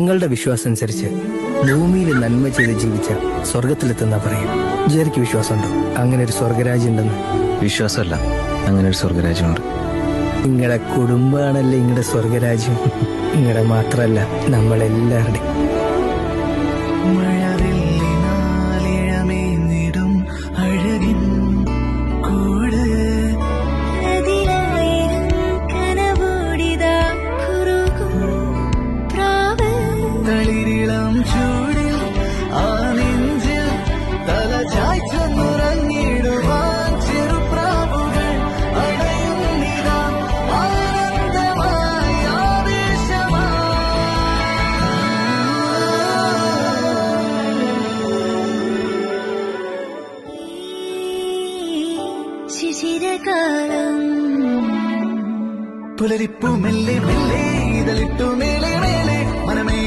നിങ്ങളുടെ വിശ്വാസം അനുസരിച്ച് ഭൂമിയിൽ നന്മ ചെയ്ത് ജീവിച്ച സ്വർഗത്തിലെത്തുന്ന പറയും. ജെറിക്ക് വിശ്വാസമുണ്ടോ അങ്ങനെ ഒരു സ്വർഗരാജ്യം ഉണ്ടെന്ന്? വിശ്വാസമല്ല, അങ്ങനെ ഒരു സ്വർഗരാജ്യമുണ്ട്. നിങ്ങളുടെ കുടുംബമാണല്ലേ നിങ്ങളുടെ സ്വർഗരാജ്യം. നിങ്ങളുടെ മാത്രല്ല നമ്മളെല്ലാവരുടെയും. പുലരിപ്പു മെല്ലെ മെല്ലെ ഇതളിട്ടു മേലെ മേലെ മനമേ